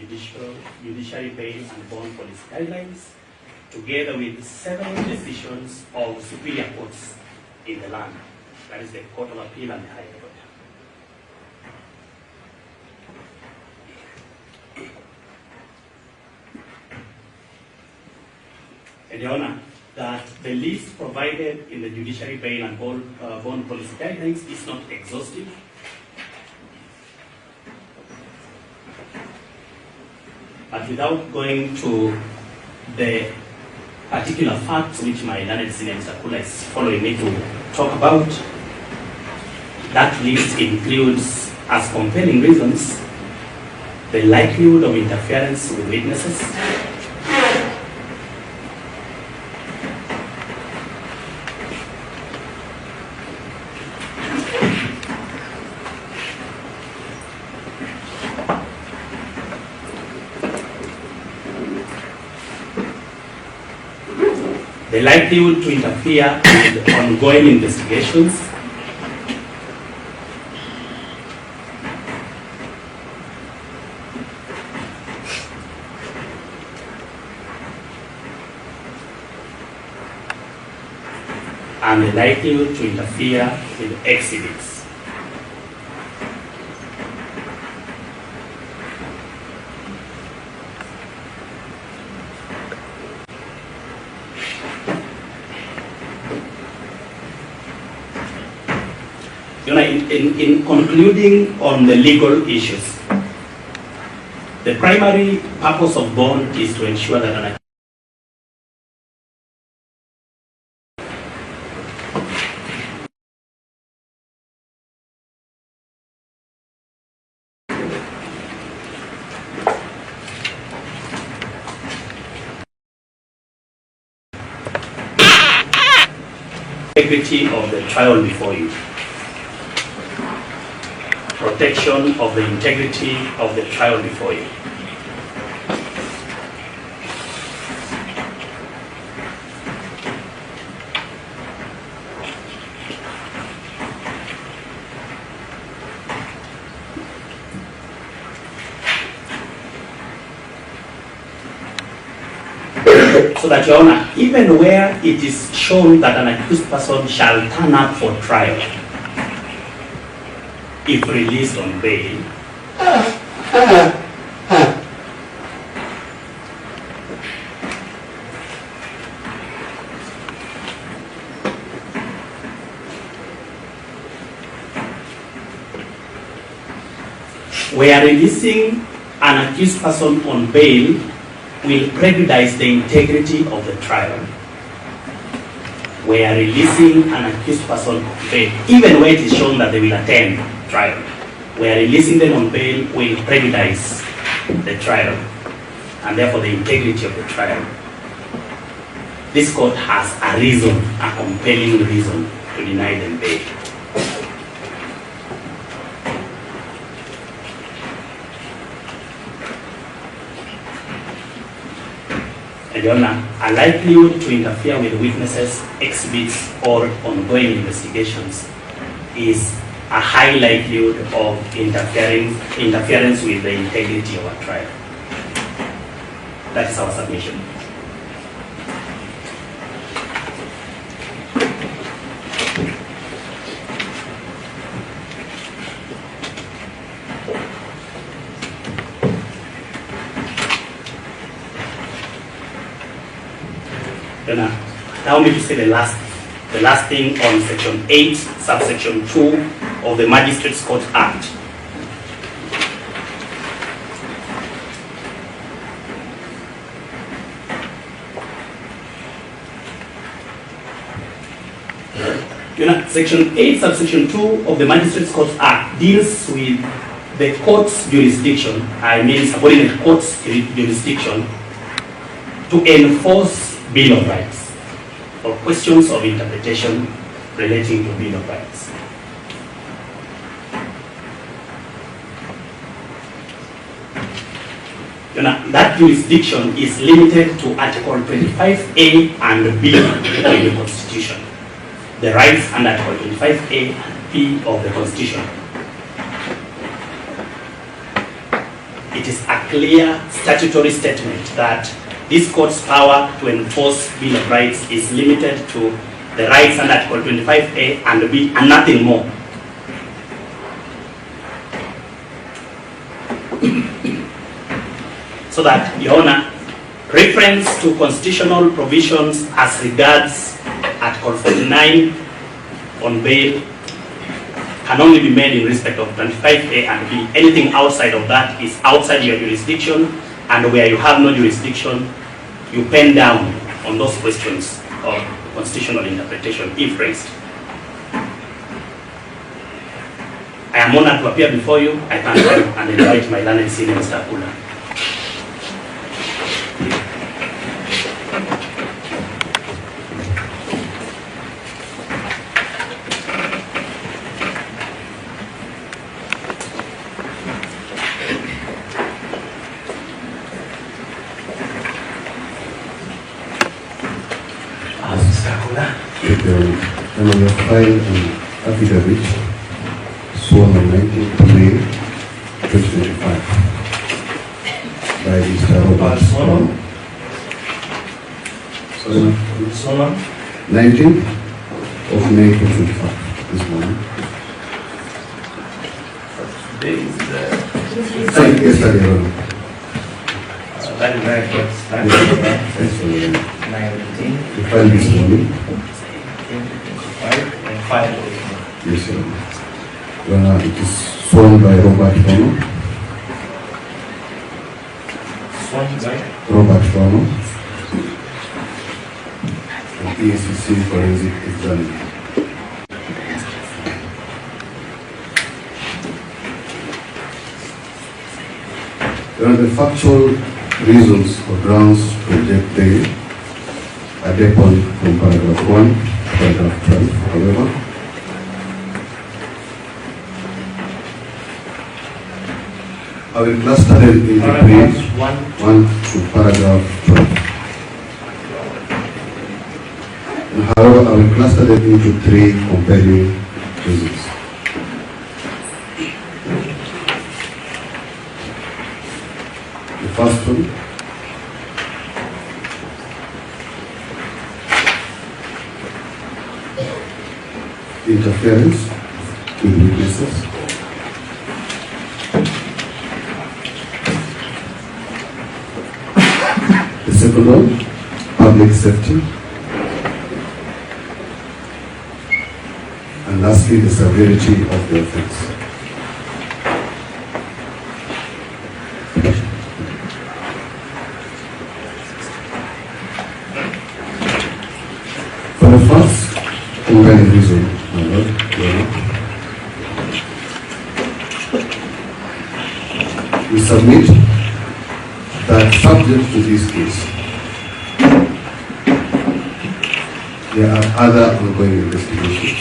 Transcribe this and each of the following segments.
judiciary bail and bond policy guidelines, together with several decisions of superior courts in the land, that is the Court of Appeal and the High Court. And Your Honor, that the list provided in the judiciary bail and bond policy guidelines is not exhaustive. But without going to the particular facts which my learned senior Mr. Kula is following me to talk about, that list includes as compelling reasons the likelihood of interference with witnesses, the likelihood to interfere with ongoing investigations, and the likelihood to interfere with exhibits. In concluding on the legal issues, the primary purpose of bond is to ensure that an integrity of the trial before you. Protection of the integrity of the trial before you. So that, Your Honor, even where it is shown that an accused person shall turn up for trial, if released on bail, where releasing an accused person on bail will prejudice the integrity of the trial. Where releasing an accused person on bail, even where it is shown that they will attend trial, where releasing them on bail will prejudice the trial and therefore the integrity of the trial. This court has a reason, a compelling reason to deny them bail. And Your Honor, a likelihood to interfere with witnesses, exhibits, or ongoing investigations is a high likelihood of interference with the integrity of a trial. That is our submission. Allow me to say the last thing on Section 8, subsection 2 of the Magistrates Court Act. Section 8, subsection 2 of the Magistrates Court Act deals with the court's jurisdiction, I mean subordinate court's jurisdiction, to enforce Bill of Rights or questions of interpretation relating to Bill of Rights. That jurisdiction is limited to Article 25A and B of the Constitution. The rights under Article 25A and B of the Constitution. it is a clear statutory statement that this court's power to enforce Bill of Rights is limited to the rights under Article 25A and B and nothing more. So that, Your Honor, reference to constitutional provisions as regards Article 49 on bail can only be made in respect of 25A and B. Anything outside of that is outside your jurisdiction, and where you have no jurisdiction, you pen down on those questions of constitutional interpretation if raised. I am honored to appear before you. I thank you and invite my learned senior, Mr. Akula. And we have filed an affidavit sworn on 19th May 2025 by Mr. Robert Swan. 19th of May 2025, this morning. Today is Yesterday, Your Honor. that is very good. Yes, Your Honor. 19, We filed this morning. 5, and 5 also. Yes, Your Honor. Your Honor, it is sworn by Robert Swan. Sworn by Robert Swan. And EACC Forensic Examiner. There are the factual reasons or grounds to reject bail are defined from paragraph 1 to paragraph 12. However, I will cluster them into paragraph three, 1. 1 to paragraph 12. And however, I will cluster them into three compelling reasons. The first one, interference with witnesses. The second one, public safety. And lastly, the severity of the offense. For the first compelling reason, my Lord, Your Honor, we submit that subject to this case, there are other ongoing investigations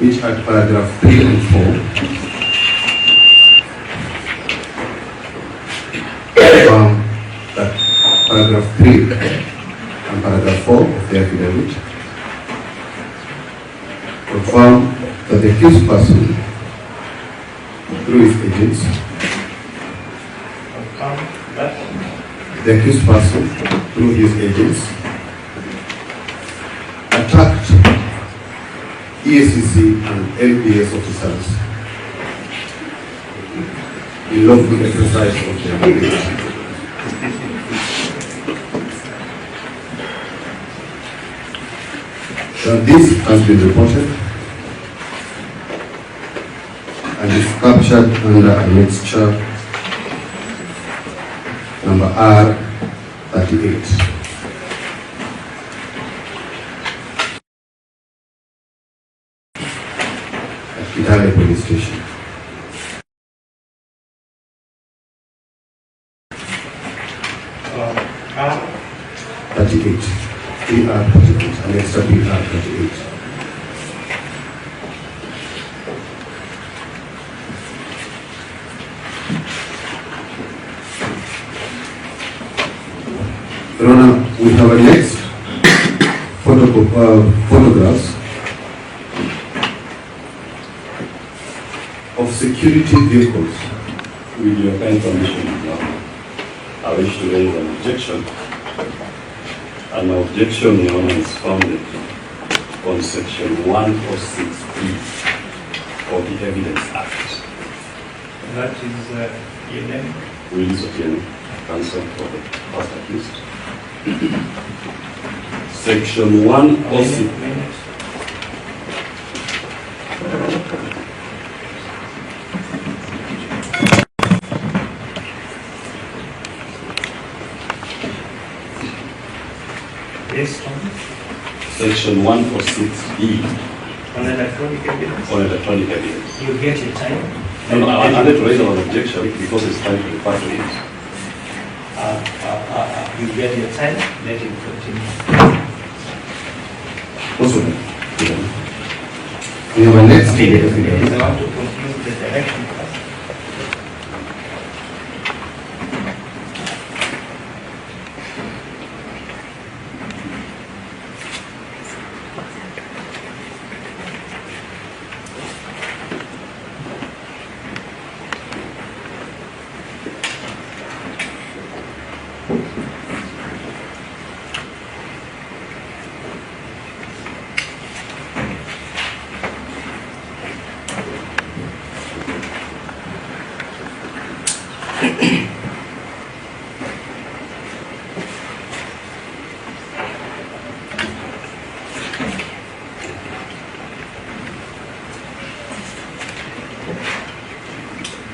which at paragraph 3 and 4 confirm that paragraph 3 and paragraph 4 of the affidavit confirm that the accused person, through his agents, the accused person, through his agents, attacked EACC and LPS officers in lawful exercise of their duties. This has been reported and is captured under annexure number R38. At Kitale Police Station. R38. PR38. Annexure PR38. Your Honor, we have annexed photographs of security vehicles. With your kind permission, I wish to raise an objection. An objection, Your Honor, is founded on Section 106B of the Evidence Act. That is your name. Willis Otieno, counsel for the first accused. Section 106. Minute. Yes, Tom. Section 106B On electronic evidence. on electronic evidence. You get your time. No, I wanted to raise an objection because it's time to refer to it. You get your time, let him continue. Also, we have a next Please, I want to conclude the direction first.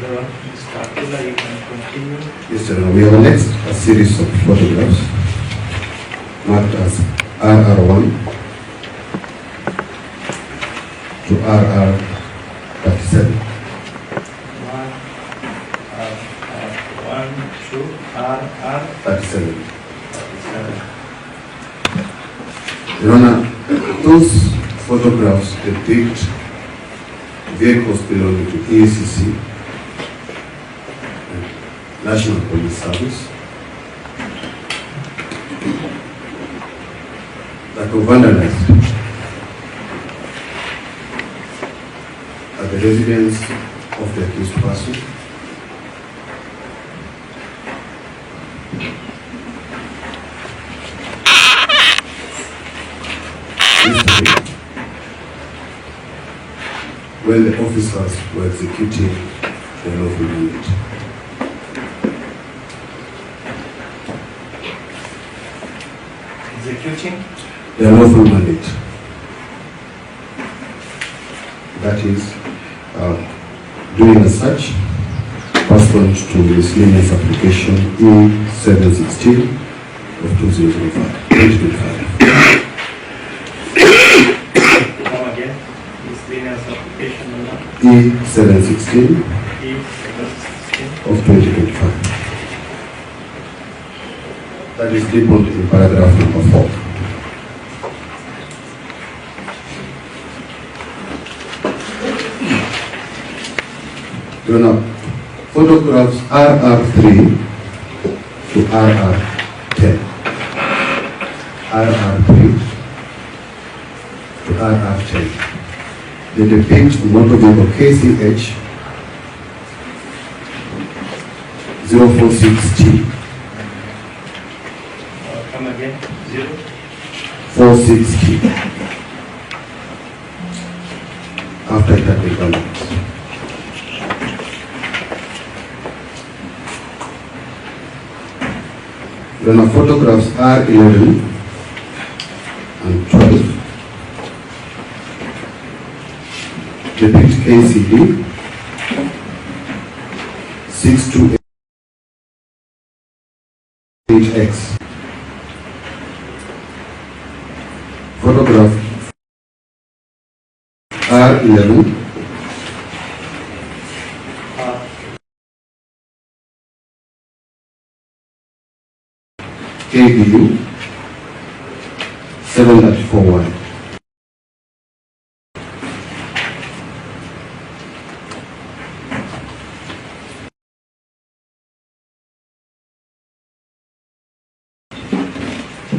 You can continue. Yes, Your Honor. We have next a series of photographs marked as RR1 to RR37. One, two, R, 37. 37. Your Honor, those photographs depict vehicles belonging to EACC, National Police Service, that were vandalized at the residence of the accused person. Yesterday, when the officers were executing their lawful mandate. Executing. Their lawful mandate. That is, doing a search pursuant to miscellaneous application E716 of 2025. Come again. Miscellaneous application number. E716 E716. of 2025. That is labeled in paragraph number 4. You know, photographs RR3 to RR10. RR3 to RR10. They depict motor vehicle KCH 046T. Come again. 046T. After it had been vandalized. Then the photographs R11 and 12 depict KCD 628X. Photograph R11 KBU 7.41.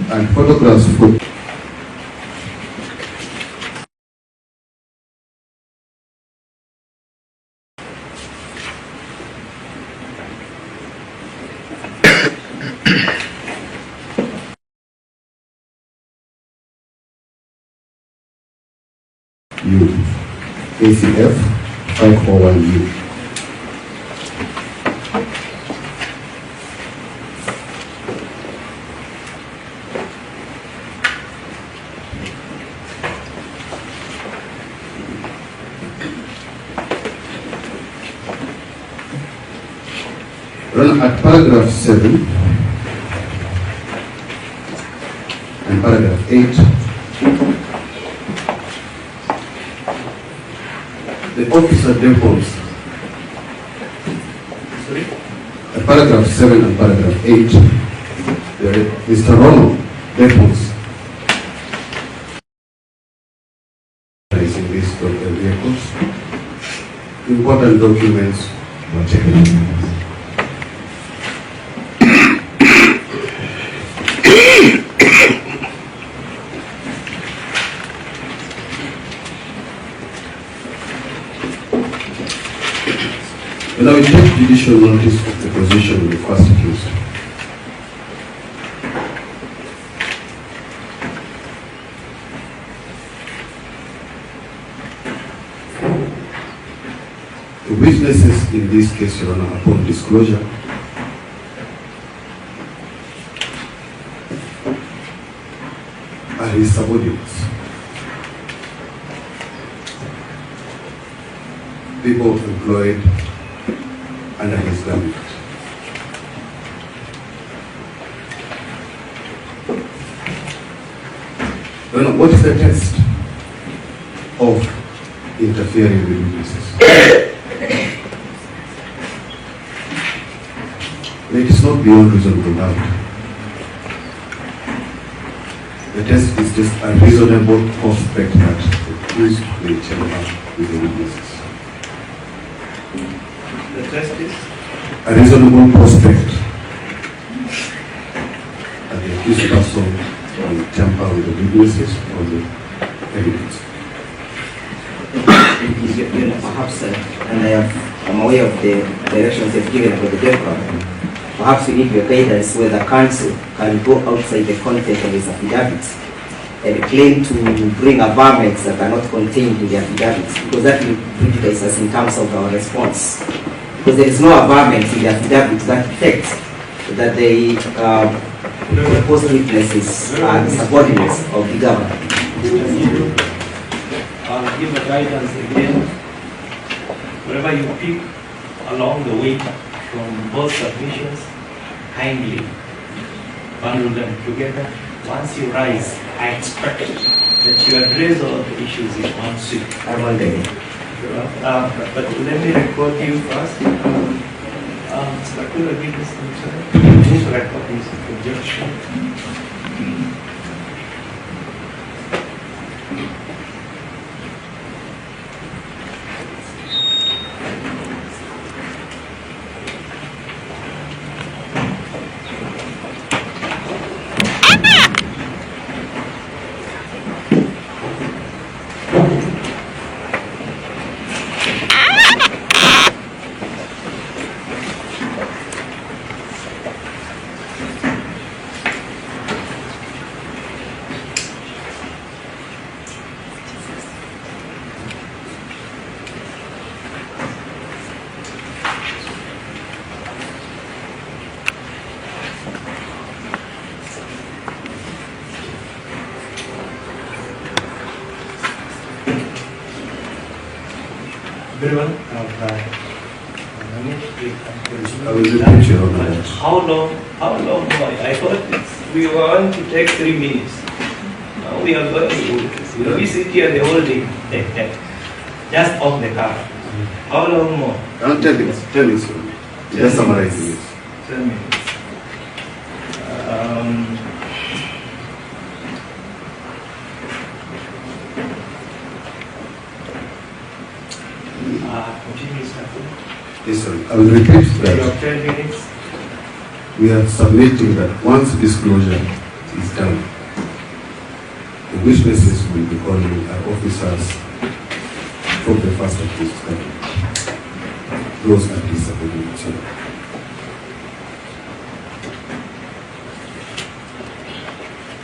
And photographs ACF 541U. Run at paragraph 7 and paragraph 8, the officer depots. Sorry? At paragraph 7 and paragraph 8, Mr. Ronald depots in these vehicles. Important documents were taken. Now we take judicial notice of the position of the first accused. The witnesses in this case, Your Honor, upon disclosure, are his subordinates. People employed under his government. What is the test of interfering with witnesses? It is not beyond reasonable doubt. The test is just a reasonable prospect that the accused may chamber with the witnesses. The test is? A reasonable prospect that the accused person will tamper with the witnesses or the evidence. Perhaps, and I'm aware of the directions they've given about the death problem. Perhaps we need your guidance whether counsel can go outside the content of his affidavits and claim to bring averments that are not contained in the affidavits, because that will prejudice us in terms of our response. Because there is no averments in the affidavits that affects that the proposed witnesses are the subordinates of the government. I'll give a guidance again. Wherever you pick along the way from both submissions, kindly bundle them together. Once you rise, I expect that you address all the issues in one sweep. I wonder. But let me record you first. Spectacular witness concern. Please record his objection. Everyone, I will repeat your honor. How long, boy? I thought we were going to take 3 minutes. Now we are going to, we sit here the whole day, just off the car. How long more? I'll tell you, sir. Just summarizing it. 10 minutes. Continue, sir. Yes, sir. I will repeat You that. have 10 minutes. We are submitting that once disclosure is done, the witnesses will be calling our officers from the first accused. Those are the subordinates.